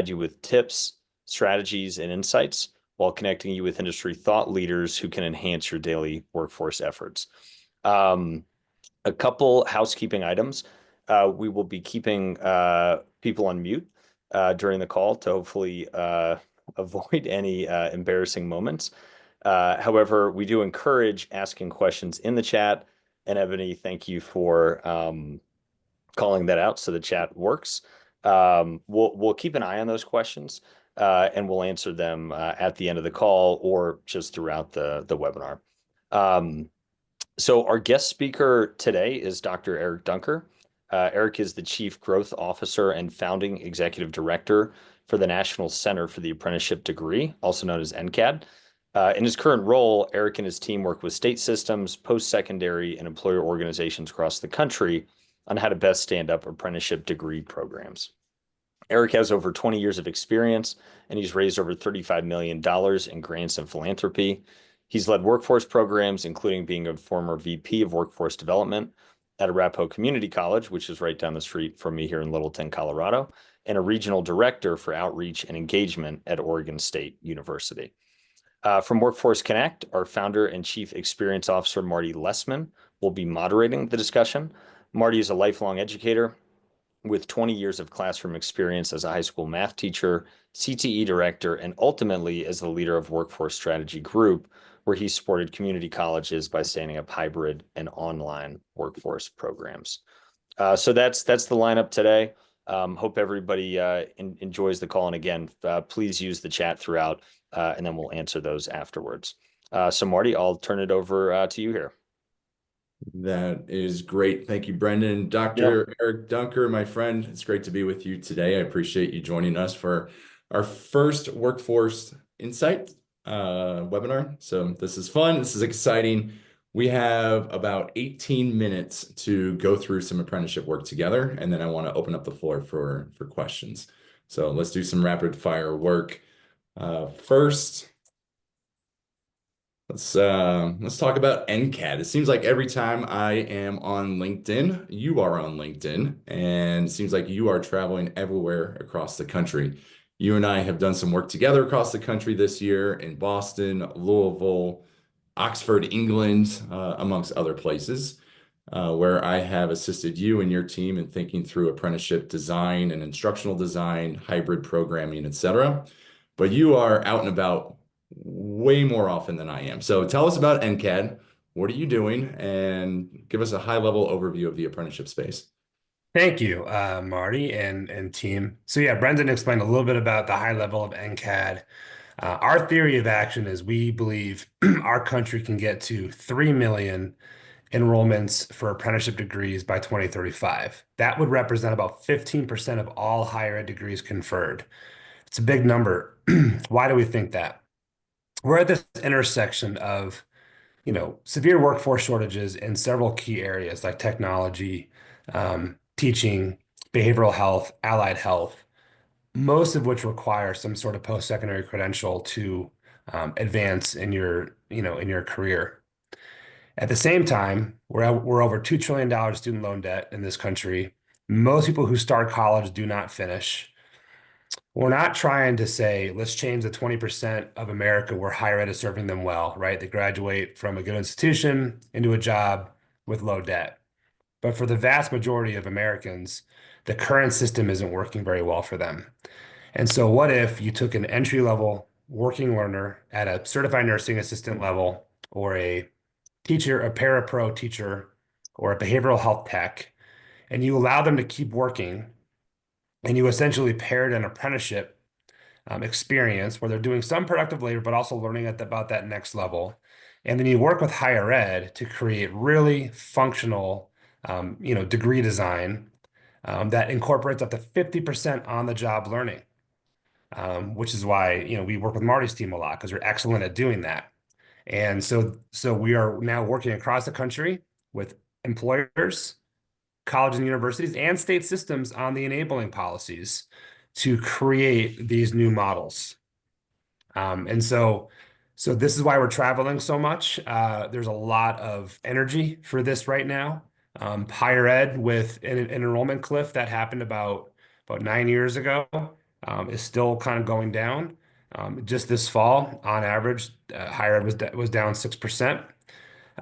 You with tips, strategies, and insights while connecting you with industry thought leaders who can enhance your daily workforce efforts. Um, a couple housekeeping items. We will be keeping people on mute during the call to hopefully avoid any embarrassing moments. However, we do encourage asking questions in the chat. And Ebony, thank you for calling that out so the chat works. We'll keep an eye on those questions and we'll answer them at the end of the call or just throughout the webinar. So our guest speaker today is Dr. Eric Dunker. Eric is the Chief Growth Officer and Founding Executive Director for the National Center for the Apprenticeship Degree, also known as NCAD. In his current role, Eric and his team work with state systems, post-secondary, and employer organizations across the country on how to best stand up apprenticeship degree programs. Eric has over 20 years of experience, and he's raised over $35 million in grants and philanthropy. He's led workforce programs, including being a former VP of Workforce Development at Arapahoe Community College, which is right down the street from me here in Littleton, Colorado, and a regional director for outreach and engagement at Oregon State University. From Workforce Connect, our founder and chief experience officer, Marty Lessman, will be moderating the discussion. Marty is a lifelong educator with 20 years of classroom experience as a high school math teacher, CTE director, and ultimately as the leader of Workforce Strategy Group, where he supported community colleges by standing up hybrid and online workforce programs. So that's the lineup today. Hope everybody enjoys the call. And again, please use the chat throughout, and then we'll answer those afterwards. So Marty, I'll turn it over to you here. That is great. Thank you, Brendan. Dr. Eric Dunker, my friend, it's great to be with you today. I appreciate you joining us for our first Workforce Insight webinar. So this is fun. This is exciting. We have about 18 minutes to go through some apprenticeship work together, and then I want to open up the floor for questions. So let's do some rapid fire work. First, let's talk about NCAD. It seems like every time I am on LinkedIn, you are on LinkedIn, and it seems like you are traveling everywhere across the country. You and I have done some work together across the country this year in Boston, Louisville, Oxford, England, amongst other places, where I have assisted you and your team in thinking through apprenticeship design and instructional design, hybrid programming, etc. But you are out and about way more often than I am. So tell us about NCAD. What are you doing? And give us a high-level overview of the apprenticeship space. Thank you, Marty and team. So yeah, Brendan explained a little bit about the high level of NCAD. Our theory of action is we believe our country can get to 3 million enrollments for apprenticeship degrees by 2035. That would represent about 15% of all higher ed degrees conferred. It's a big number. Why do we think that? We're at this intersection of, severe workforce shortages in several key areas like technology, teaching, behavioral health, allied health, most of which require some sort of post-secondary credential to advance in your career. At the same time, we're over $2 trillion student loan debt in this country. Most people who start college do not finish. We're not trying to say, let's change the 20% of America where higher ed is serving them well, right? They graduate from a good institution into a job with low debt. But for the vast majority of Americans, the current system isn't working very well for them. And so what if you took an entry-level working learner at a certified nursing assistant level or a teacher, a para-pro teacher, or a behavioral health tech, and you allow them to keep working, and you essentially paired an apprenticeship experience where they're doing some productive labor, but also learning about that next level. And then you work with higher ed to create really functional, degree design that incorporates up to 50% on-the-job learning, which is why, we work with Marty's team a lot because we're excellent at doing that. And so we are now working across the country with employers, colleges and universities, and state systems on the enabling policies to create these new models. And so this is why we're traveling so much. There's a lot of energy for this right now. Higher ed with an enrollment cliff that happened about 9 years ago is still kind of going down. Just this fall, on average, higher ed was down 6%.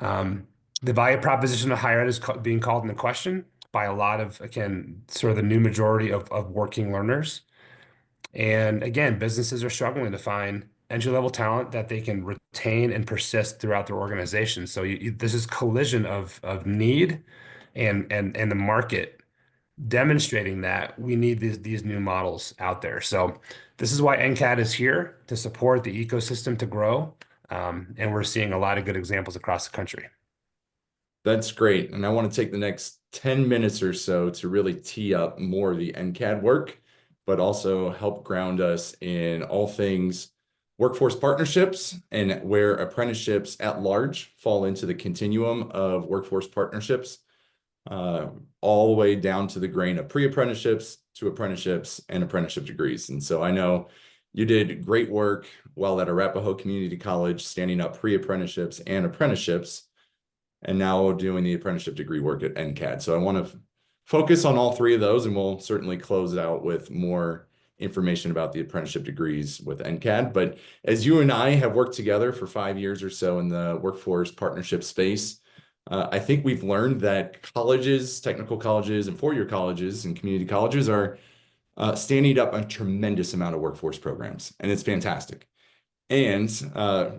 Um, the value proposition of higher ed is being called into question by a lot of, again, sort of the new majority of working learners. And again, businesses are struggling to find entry-level talent that they can retain and persist throughout their organization. So this is collision of need and the market demonstrating that we need these new models out there. So this is why NCAD is here to support the ecosystem to grow. And we're seeing a lot of good examples across the country. That's great. And I want to take the next 10 minutes or so to really tee up more of the NCAD work, but also help ground us in all things workforce partnerships and where apprenticeships at large fall into the continuum of workforce partnerships, all the way down to the grain of pre-apprenticeships to apprenticeships and apprenticeship degrees. And so I know you did great work while at Arapahoe Community College, standing up pre-apprenticeships and apprenticeships, and now doing the apprenticeship degree work at NCAD. So I want to focus on all three of those, and we'll certainly close it out with more information about the apprenticeship degrees with NCAD. But as you and I have worked together for 5 years or so in the workforce partnership space, I think we've learned that colleges, technical colleges, and four-year colleges and community colleges are standing up a tremendous amount of workforce programs, and it's fantastic. And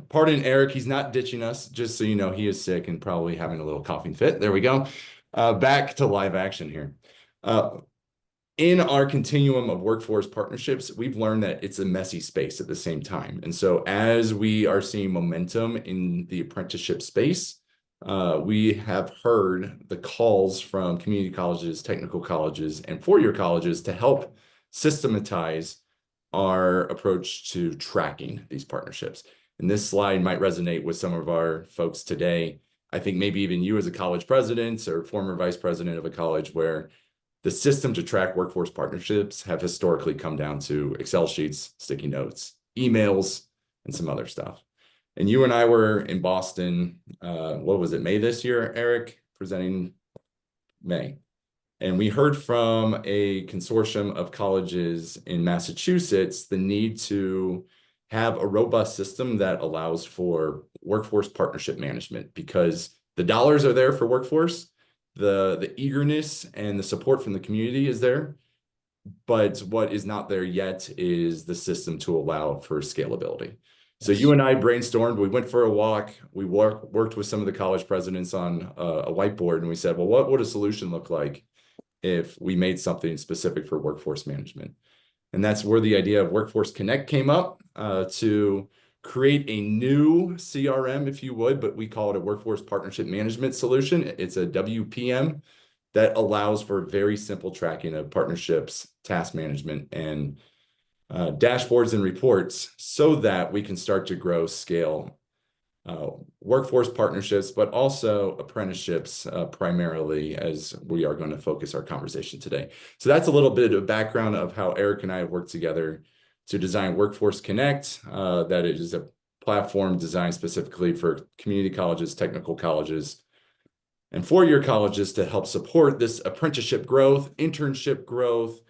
pardon Eric, he's not ditching us, just so you know, he is sick and probably having a little coughing fit. There we go. Back to live action here. In our continuum of workforce partnerships, we've learned that it's a messy space at the same time. And so as we are seeing momentum in the apprenticeship space, we have heard the calls from community colleges, technical colleges, and four-year colleges to help systematize our approach to tracking these partnerships. And this slide might resonate with some of our folks today. I think maybe even you as a college president or former vice president of a college, where the system to track workforce partnerships have historically come down to Excel sheets, sticky notes, emails, and some other stuff. And you and I were in Boston, what was it, May this year, Eric, presenting May. And we heard from a consortium of colleges in Massachusetts the need to have a robust system that allows for workforce partnership management, because the dollars are there for workforce, the eagerness and the support from the community is there, but what is not there yet is the system to allow for scalability. So you and I brainstormed, we went for a walk, we worked with some of the college presidents on a whiteboard, and we said, well, what would a solution look like if we made something specific for workforce management? And that's where the idea of Workforce Connect came up, to create a new CRM, if you would, but we call it a workforce partnership management solution. It's a WPM that allows for very simple tracking of partnerships, task management, and dashboards and reports, so that we can start to grow, scale workforce partnerships, but also apprenticeships primarily, as we are going to focus our conversation today. So that's a little bit of background of how Eric and I have worked together to design Workforce Connect. That is a platform designed specifically for community colleges, technical colleges, and four-year colleges to help support this apprenticeship growth, internship growth,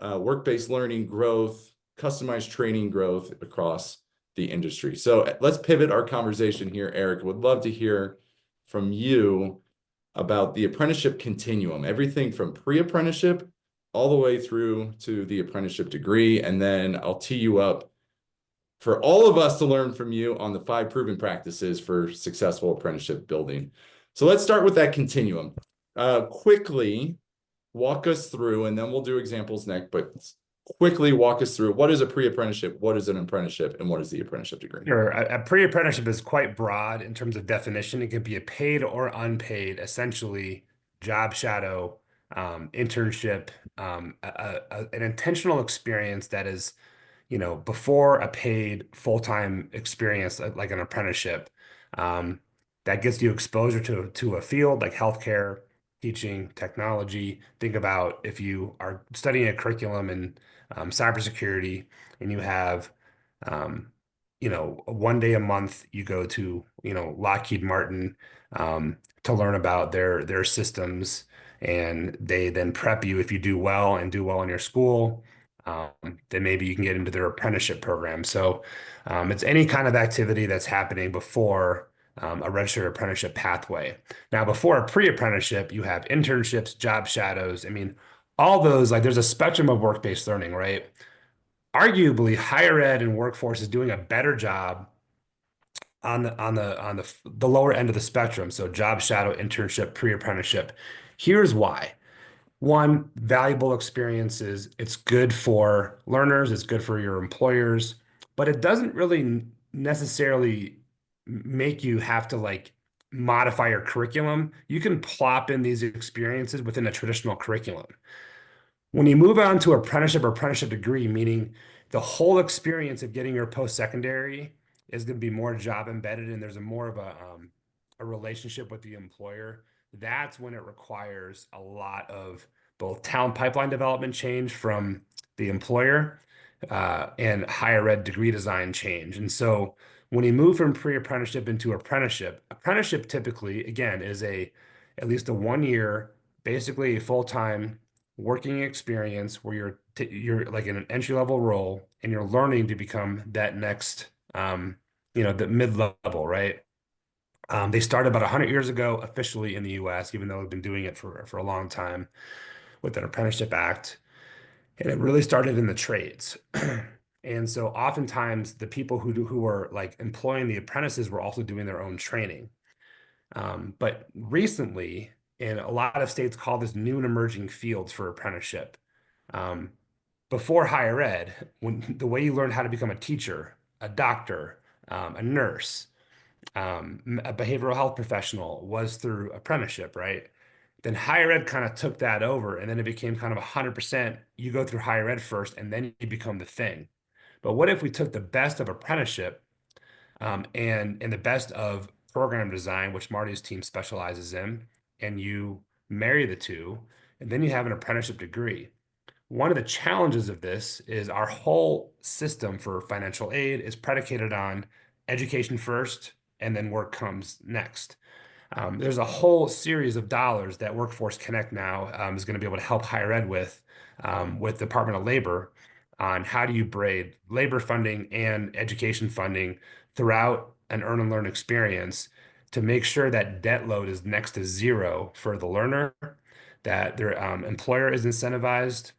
work-based learning growth, customized training growth across the industry. So let's pivot our conversation here, Eric. Would love to hear from you about the apprenticeship continuum, everything from pre-apprenticeship all the way through to the apprenticeship degree. And then I'll tee you up for all of us to learn from you on the 5 proven practices for successful apprenticeship building. So let's start with that continuum. Quickly walk us through, and then we'll do examples next, but quickly walk us through, what is a pre-apprenticeship, what is an apprenticeship, and what is the apprenticeship degree? Sure. A pre-apprenticeship is quite broad in terms of definition. It can be a paid or unpaid, essentially job shadow, internship, an intentional experience that is, before a paid full-time experience like an apprenticeship, that gets you exposure to a field like healthcare, teaching, technology. Think about if you are studying a curriculum in cybersecurity, and you have, one day a month you go to, Lockheed Martin, to learn about their systems, and they then prep you if you do well and do well in your school. then maybe you can get into their apprenticeship program. So it's any kind of activity that's happening before a registered apprenticeship pathway. Now, before a pre-apprenticeship, you have internships, job shadows. I mean, all those, like there's a spectrum of work-based learning, right? Arguably, higher ed and workforce is doing a better job on the lower end of the spectrum. So job shadow, internship, pre-apprenticeship. Here's why. One, valuable experiences. It's good for learners, it's good for your employers, but it doesn't really necessarily make you have to like modify your curriculum. You can plop in these experiences within a traditional curriculum. When you move on to apprenticeship or apprenticeship degree, meaning the whole experience of getting your post-secondary is going to be more job embedded and there's a more of a relationship with the employer. That's when it requires a lot of both talent pipeline development change from the employer and higher ed degree design change. And so when you move from pre-apprenticeship into apprenticeship typically, again, is at least a 1 year, basically a full-time working experience where you're like in an entry level role and you're learning to become that next the mid level, right? They started about 100 years ago officially in the US, even though they've been doing it for a long time with an Apprenticeship Act. And it really started in the trades. And so oftentimes the people who were like employing the apprentices were also doing their own training. But recently, and a lot of states call this new and emerging fields for apprenticeship. Um, Before higher ed, when the way you learned how to become a teacher, a doctor, a nurse, a behavioral health professional was through apprenticeship, right? Then higher ed kind of took that over, and then it became kind of 100% you go through higher ed first, and then you become the thing. But what if we took the best of apprenticeship and the best of program design, which Marty's team specializes in, and you marry the two, and then you have an apprenticeship degree. One of the challenges of this is our whole system for financial aid is predicated on education first, and then work comes next. There's a whole series of dollars that Workforce Connect now is going to be able to help higher ed with Department of Labor on how do you braid labor funding and education funding throughout an earn and learn experience to make sure that debt load is next to zero for the learner, that their employer is incentivized,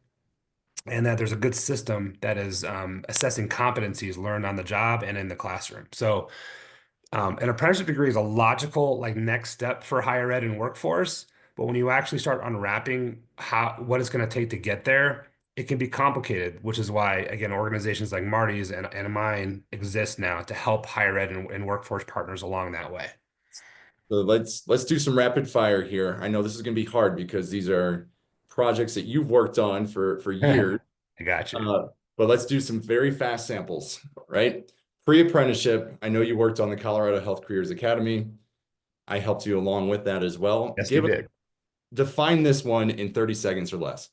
and that there's a good system that is assessing competencies learned on the job and in the classroom. So an apprenticeship degree is a logical like next step for higher ed and workforce, but when you actually start unwrapping what it's going to take to get there, it can be complicated, which is why, again, organizations like Marty's and mine exist now to help higher ed and workforce partners along that way. So let's do some rapid fire here. I know this is going to be hard because these are projects that you've worked on for years. I got you. But let's do some very fast samples, right? Pre-apprenticeship. I know you worked on the Colorado Health Careers Academy. I helped you along with that as well. Yes, we did. Define this one in 30 seconds or less.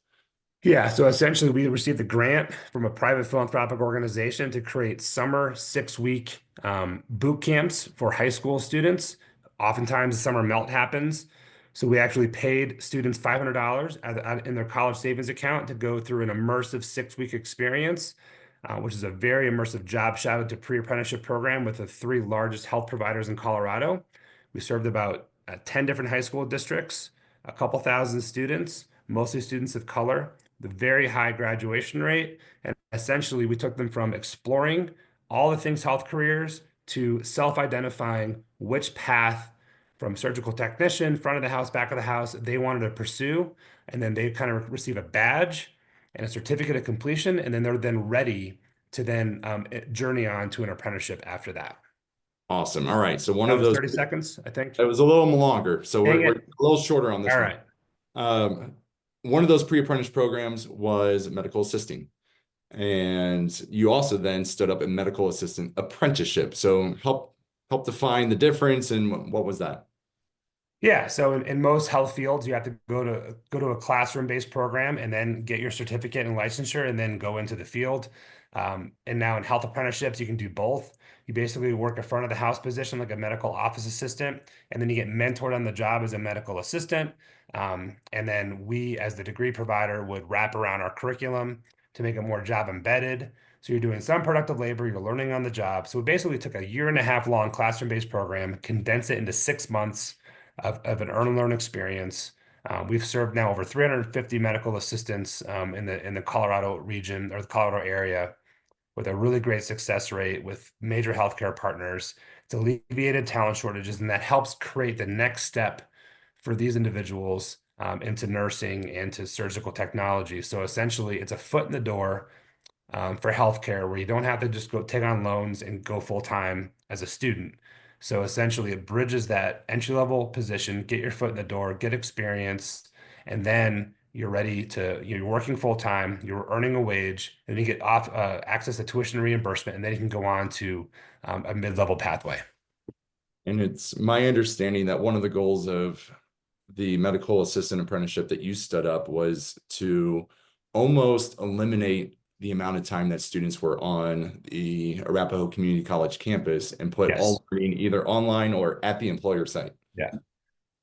Yeah, so essentially, we received a grant from a private philanthropic organization to create summer 6-week boot camps for high school students. Oftentimes, the summer melt happens. So we actually paid students $500 in their college savings account to go through an immersive 6-week experience, which is a very immersive job shadow to pre-apprenticeship program with the 3 largest health providers in Colorado. We served about 10 different high school districts, a couple thousand students, mostly students of color, the very high graduation rate. And essentially, we took them from exploring all the things health careers to self-identifying which path from surgical technician, front of the house, back of the house, they wanted to pursue. And then they kind of receive a badge and a certificate of completion. And then they're then ready to then journey on to an apprenticeship after that. Awesome. All right. So one That of was those, 30 seconds, I think. it was a little longer. So Dang we're it. a little shorter on this All one. right. One of those pre-apprentice programs was medical assisting. And you also then stood up a medical assistant apprenticeship. So help define the difference and what was that? Yeah, so in most health fields, you have to go to a classroom-based program and then get your certificate and licensure and then go into the field. And now in health apprenticeships, you can do both. You basically work a front of the house position like a medical office assistant, and then you get mentored on the job as a medical assistant. And then we, as the degree provider, would wrap around our curriculum to make it more job embedded. So you're doing some productive labor, you're learning on the job. So we basically took a 1.5 year long classroom-based program, condensed it into 6 months of an earn and learn experience. We've served now over 350 medical assistants in the Colorado region or the Colorado area with a really great success rate with major healthcare partners. It's alleviated talent shortages, and that helps create the next step for these individuals into nursing and to surgical technology. So essentially, it's a foot in the door for healthcare where you don't have to just go take on loans and go full time as a student. So essentially, it bridges that entry level position, get your foot in the door, get experience, and then you're ready to, you're working full time, you're earning a wage, and you get off access to tuition reimbursement, and then you can go on to a mid-level pathway. And it's my understanding that one of the goals of the medical assistant apprenticeship that you stood up was to almost eliminate the amount of time that students were on the Arapahoe Community College campus and put all learning either online or at the employer site. Yeah.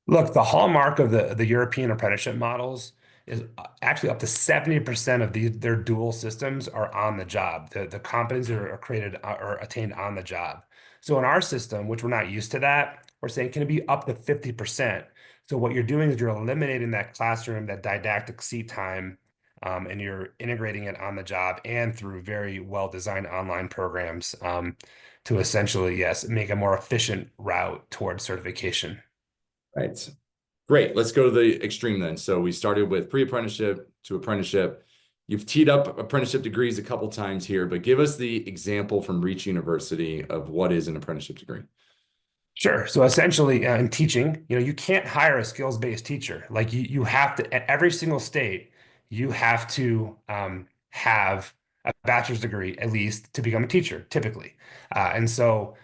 Look, the hallmark of the European apprenticeship models is actually up to 70% of their dual systems are on the job. The competencies are created or attained on the job. So in our system, which we're not used to that, we're saying can it be up to 50%? So what you're doing is you're eliminating that classroom, that didactic seat time, and you're integrating it on the job and through very well-designed online programs to essentially, yes, make a more efficient route towards certification. Right. Great. Let's go to the extreme then. So we started with pre-apprenticeship to apprenticeship. You've teed up apprenticeship degrees a couple times here, but give us the example from Reach University of what is an apprenticeship degree. Sure. So essentially, in teaching, you can't hire a skills-based teacher. Like you have to, at every single state, you have to have a bachelor's degree at least to become a teacher, typically. And so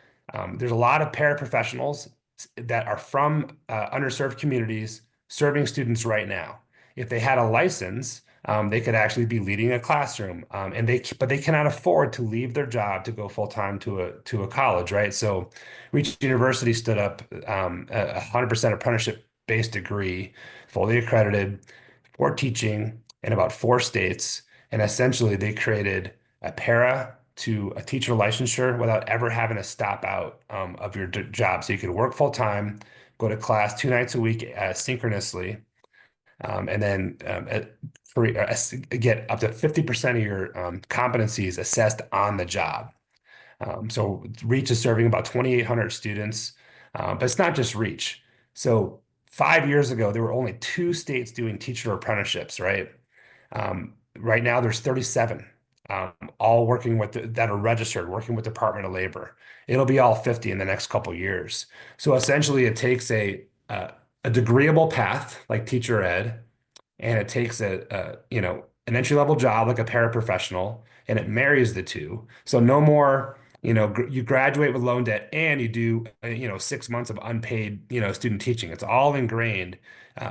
there's a lot of paraprofessionals that are from underserved communities serving students right now. If they had a license, they could actually be leading a classroom, but they cannot afford to leave their job to go full time to a college, right? So, Reach University stood up a 100% apprenticeship-based degree, fully accredited for teaching in about 4 states, and essentially they created a para to a teacher licensure without ever having to stop out of your job. So you could work full time, go to class 2 nights a week synchronously, and then get up to 50% of your competencies assessed on the job. So Reach is serving about 2,800 students, but it's not just Reach. So 5 years ago, there were only 2 states doing teacher apprenticeships, right? Right now, there's 37, all working that are registered, working with Department of Labor. It'll be all 50 in the next couple years. So essentially, it takes a degreeable path like teacher ed, and it takes an entry level job like a paraprofessional, and it marries the two. So no more, you graduate with loan debt and you do 6 months of unpaid student teaching. It's all ingrained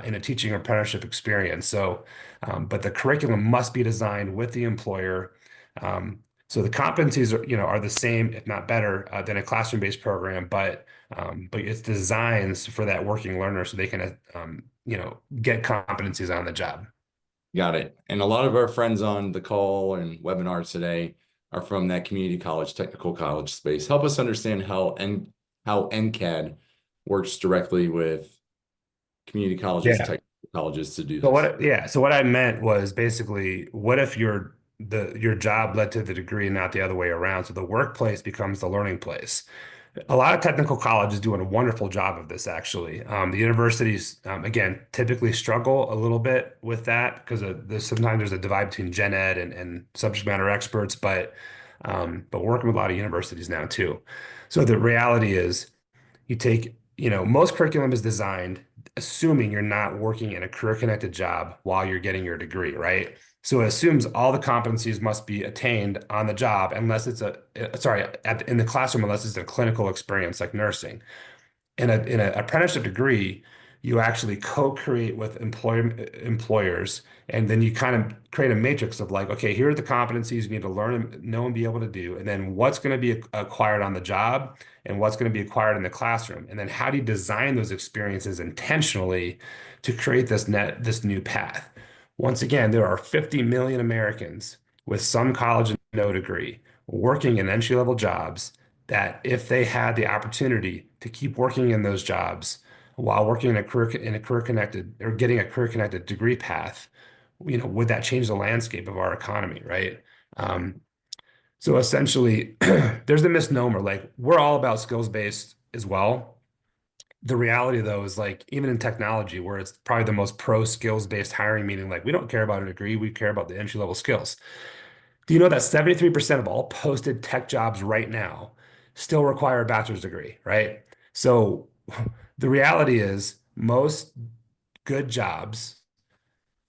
in a teaching apprenticeship experience. So, but the curriculum must be designed with the employer. So the competencies are the same, if not better, than a classroom-based program, but it's designs for that working learner so they can get competencies on the job. Got it. And a lot of our friends on the call and webinars today are from that community college, technical college space. Help us understand how NCAD works directly with community colleges, technical colleges to do this. So what I meant was basically, what if your job led to the degree, not the other way around? So the workplace becomes the learning place. A lot of technical colleges do a wonderful job of this, actually. The universities, again, typically struggle a little bit with that because sometimes there's a divide between gen ed and subject matter experts, but working with a lot of universities now too. So the reality is you take, most curriculum is designed assuming you're not working in a career-connected job while you're getting your degree, right? So it assumes all the competencies must be attained on the job unless it's in the classroom, unless it's a clinical experience like nursing. In an apprenticeship degree, you actually co-create with employers, and then you kind of create a matrix of like, okay, here are the competencies you need to learn and know and be able to do, and then what's going to be acquired on the job and what's going to be acquired in the classroom, and then how do you design those experiences intentionally to create this new path. Once again, there are 50 million Americans with some college and no degree, working in entry-level jobs that if they had the opportunity to keep working in those jobs while working in a career connected or getting a career connected degree path, would that change the landscape of our economy, right? Um, so essentially, there's the misnomer, like we're all about skills based as well. The reality though is like even in technology, where it's probably the most pro skills based hiring, meaning like we don't care about a degree, we care about the entry level skills. Do you know that 73% of all posted tech jobs right now still require a bachelor's degree, right? So the reality is most good jobs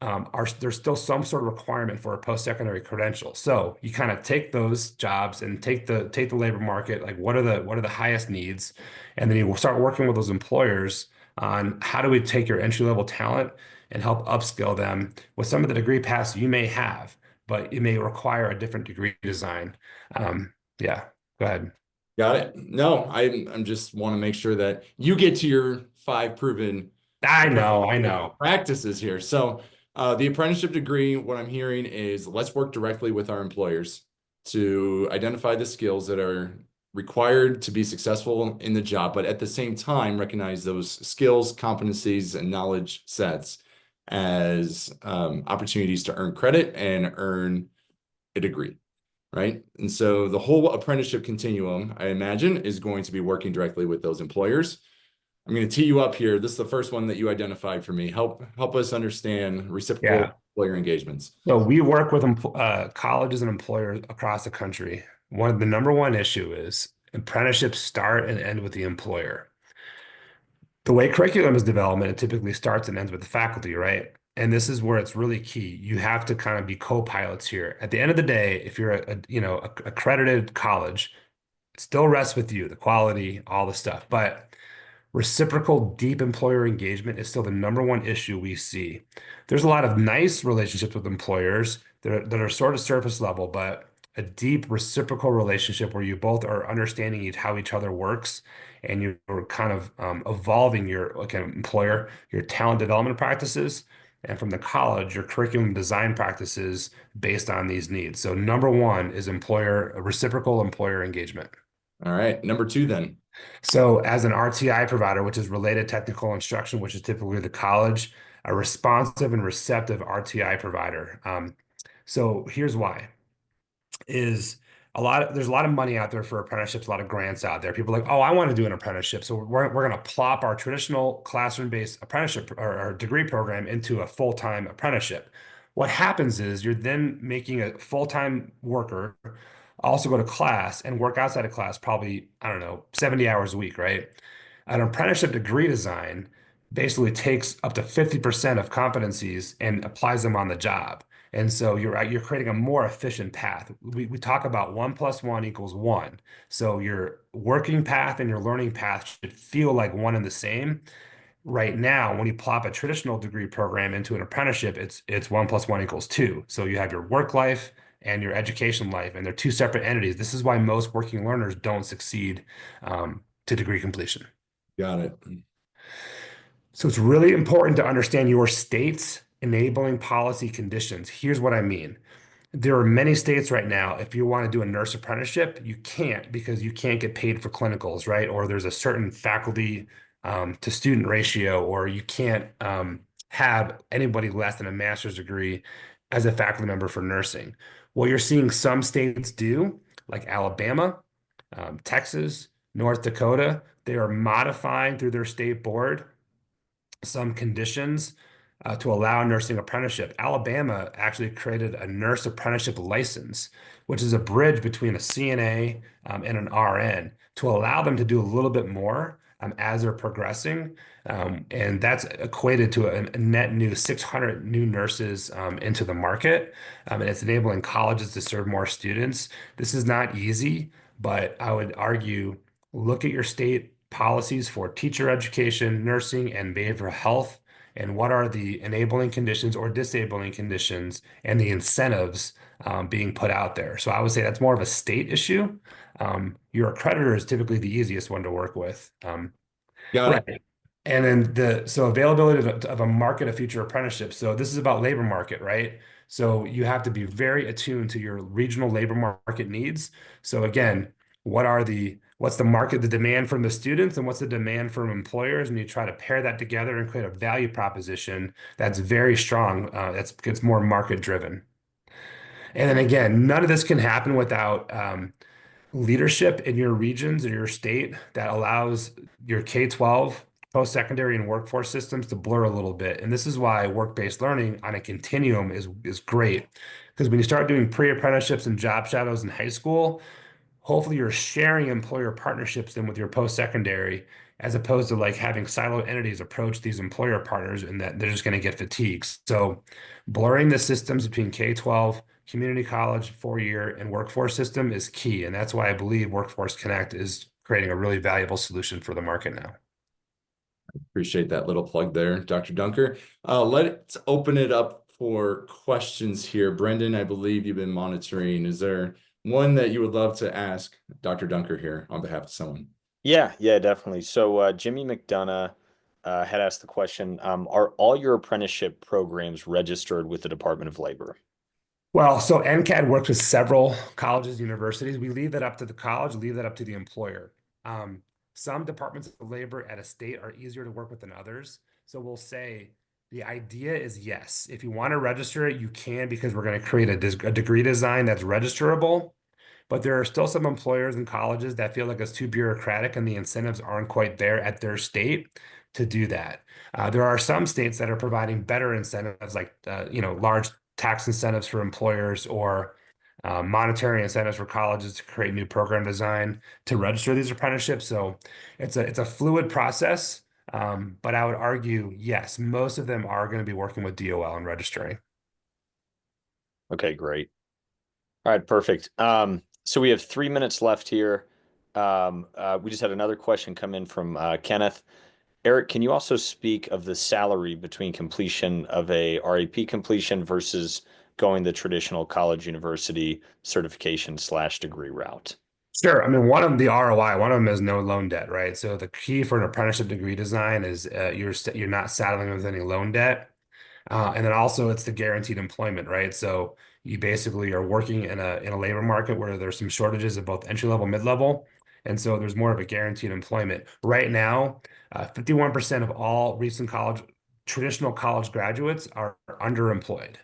are there's still some sort of requirement for a post-secondary credential. So you kind of take those jobs and take the labor market, like what are the highest needs, and then you will start working with those employers on how do we take your entry-level talent and help upskill them with some of the degree paths you may have, but it may require a different degree design. Yeah, go ahead. Got it. No, I'm just want to make sure that you get to your 5 proven I apprenticeship know. practices here. So, the apprenticeship degree, what I'm hearing is let's work directly with our employers to identify the skills that are required to be successful in the job, but at the same time, recognize those skills, competencies, and knowledge sets as opportunities to earn credit and earn a degree. Right. And so the whole apprenticeship continuum, I imagine, is going to be working directly with those employers. I'm going to tee you up here. This is the first one that you identified for me. Help us understand Yeah. reciprocal employer engagements. So we work with colleges and employers across the country. The number one issue is apprenticeships start and end with the employer. The way curriculum is developed, it typically starts and ends with the faculty, right? And this is where it's really key. You have to kind of be co-pilots here. At the end of the day, if you're accredited college, it still rests with you, the quality, all the stuff. But reciprocal deep employer engagement is still the number one issue we see. There's a lot of nice relationships with employers that are sort of surface level, but a deep reciprocal relationship where you both are understanding how each other works and you're kind of evolving your like an employer, your talent development practices, and from the college, your curriculum design practices based on these needs. So number one is reciprocal employer engagement. All right. Number 2, then. So, as an RTI provider, which is related technical instruction, which is typically the college, a responsive and receptive RTI provider. So here's why is there's a lot of money out there for apprenticeships, a lot of grants out there. People are like, oh, I want to do an apprenticeship. So we're going to plop our traditional classroom-based apprenticeship or degree program into a full-time apprenticeship. What happens is you're then making a full-time worker also go to class and work outside of class, probably, I don't know, 70 hours a week, right? An apprenticeship degree design basically takes up to 50% of competencies and applies them on the job. And so you're creating a more efficient path. We talk about 1 + 1 = 1. So your working path and your learning path should feel like one and the same. Right now, when you plop a traditional degree program into an apprenticeship, it's 1 + 1 = 2. So you have your work life and your education life, and they're two separate entities. This is why most working learners don't succeed to degree completion. Got it. So it's really important to understand your state's enabling policy conditions. Here's what I mean. There are many states right now, if you want to do a nurse apprenticeship, you can't because you can't get paid for clinicals, right? Or there's a certain faculty to student ratio, or you can't have anybody less than a master's degree as a faculty member for nursing. What you're seeing some states do, like Alabama, Texas, North Dakota, they are modifying through their state board some conditions to allow nursing apprenticeship. Alabama actually created a nurse apprenticeship license, which is a bridge between a CNA and an RN to allow them to do a little bit more as they're progressing. And that's equated to a net new 600 new nurses into the market. And it's enabling colleges to serve more students. This is not easy, but I would argue look at your state policies for teacher education, nursing, and behavioral health, and what are the enabling conditions or disabling conditions and the incentives being put out there. So I would say that's more of a state issue. Your accreditor is typically the easiest one to work with. Got it. Right. And then so availability of a market of future apprenticeships. So this is about labor market, right? So you have to be very attuned to your regional labor market needs. So again, what's the market, the demand from the students, and what's the demand from employers, and you try to pair that together and create a value proposition that's very strong. It's more market driven. And then again, none of this can happen without leadership in your regions or your state that allows your K-12, post-secondary, and workforce systems to blur a little bit. And this is why work-based learning on a continuum is great. Because when you start doing pre-apprenticeships and job shadows in high school, hopefully you're sharing employer partnerships then with your post-secondary, as opposed to like having siloed entities approach these employer partners and that they're just going to get fatigued. So blurring the systems between K-12, community college, 4-year, and workforce system is key. And that's why I believe Workforce Connect is creating a really valuable solution for the market now. Appreciate that little plug there, Dr. Dunker. Let's open it up for questions here. Brendan, I believe you've been monitoring. Is there one that you would love to ask Dr. Dunker here on behalf of someone? Yeah, definitely. So Jimmy McDonough had asked the question, are all your apprenticeship programs registered with the Department of Labor? Well, so NCAD works with several colleges, universities. We leave that up to the college, leave that up to the employer. Some departments of labor at a state are easier to work with than others. So we'll say the idea is yes, if you want to register it, you can, because we're going to create a degree design that's registerable. But there are still some employers and colleges that feel like it's too bureaucratic and the incentives aren't quite there at their state to do that. There are some states that are providing better incentives, like large tax incentives for employers or monetary incentives for colleges to create new program design to register these apprenticeships. So it's a fluid process, but I would argue yes, most of them are going to be working with DOL and registering. Okay, great. All right, perfect. So we have 3 minutes left here. We just had another question come in from Kenneth. Eric, can you also speak of the salary between completion of a RAP completion versus going the traditional college university certification/degree route? Sure. I mean, one of them, the ROI, one of them is no loan debt, right? So the key for an apprenticeship degree design is you're not saddling with any loan debt. And then also it's the guaranteed employment, right? So you basically are working in a labor market where there's some shortages of both entry level, mid level. And so there's more of a guaranteed employment. Right now, 51% of all recent traditional college graduates are underemployed,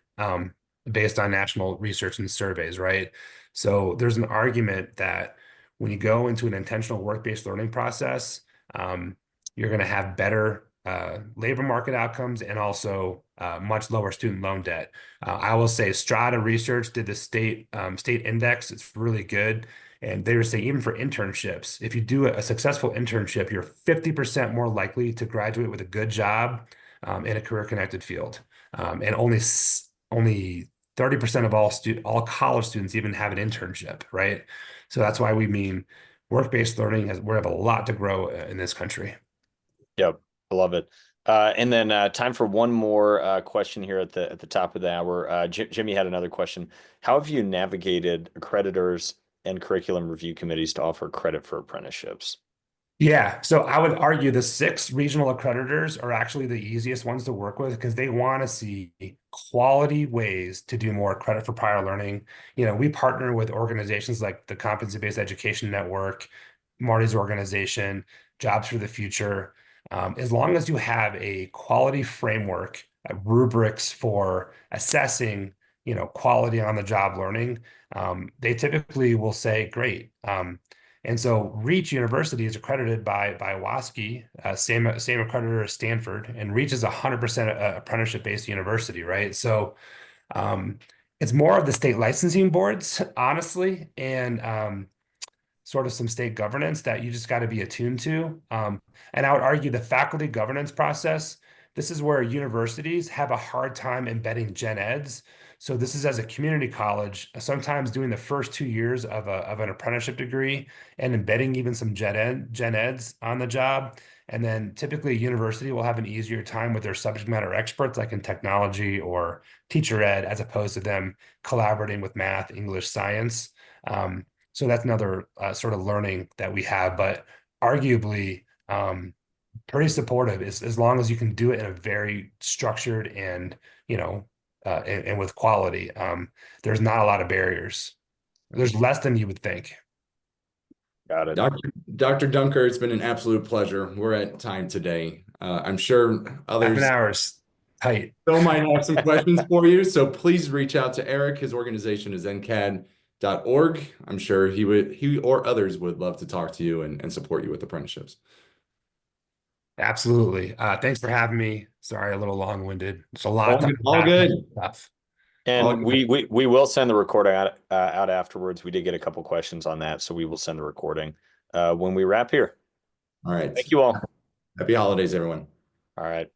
based on national research and surveys, right? So there's an argument that when you go into an intentional work-based learning process, you're going to have better labor market outcomes and also much lower student loan debt. I will say Strata Research did the state index. It's really good. And they were saying even for internships, if you do a successful internship, you're 50% more likely to graduate with a good job in a career-connected field. And only 30% of all college students even have an internship, right? So that's why we mean work-based learning we have a lot to grow in this country. Yep, I love it. And then time for one more question here at the top of the hour. Jimmy had another question. How have you navigated accreditors and curriculum review committees to offer credit for apprenticeships? Yeah, so I would argue the 6 regional accreditors are actually the easiest ones to work with because they want to see quality ways to do more credit for prior learning. We partner with organizations like the Competency-Based Education Network, Marty's organization, Jobs for the Future. As long as you have a quality framework, rubrics for assessing, quality on the job learning, they typically will say, great. And so Reach University is accredited by WASC, same accreditor as Stanford, and Reach is 100% apprenticeship-based university, right? So it's more of the state licensing boards, honestly, and sort of some state governance that you just got to be attuned to. And I would argue the faculty governance process, this is where universities have a hard time embedding gen eds. So this is as a community college, sometimes doing the first 2 years of an apprenticeship degree and embedding even some gen eds on the job. And then typically a university will have an easier time with their subject matter experts, like in technology or teacher ed, as opposed to them collaborating with math, English, science. So that's another sort of learning that we have, but arguably pretty supportive as long as you can do it in a very structured and, and with quality. There's not a lot of barriers. There's less than you would think. Got it. Dr. Dunker, it's been an absolute pleasure. We're at time today. I'm sure Half an others hour's tight. still might have some questions for you, so please reach out to Eric. His organization is ncad.org. I'm sure he or others would love to talk to you and support you with apprenticeships. Absolutely. Thanks for having me. Sorry, a little long-winded. It's a lot to All good. stuff. And we will send the recording out afterwards. We did get a couple questions on that, so we will send the recording when we wrap here. All right. Thank you all. Happy holidays, everyone. All right.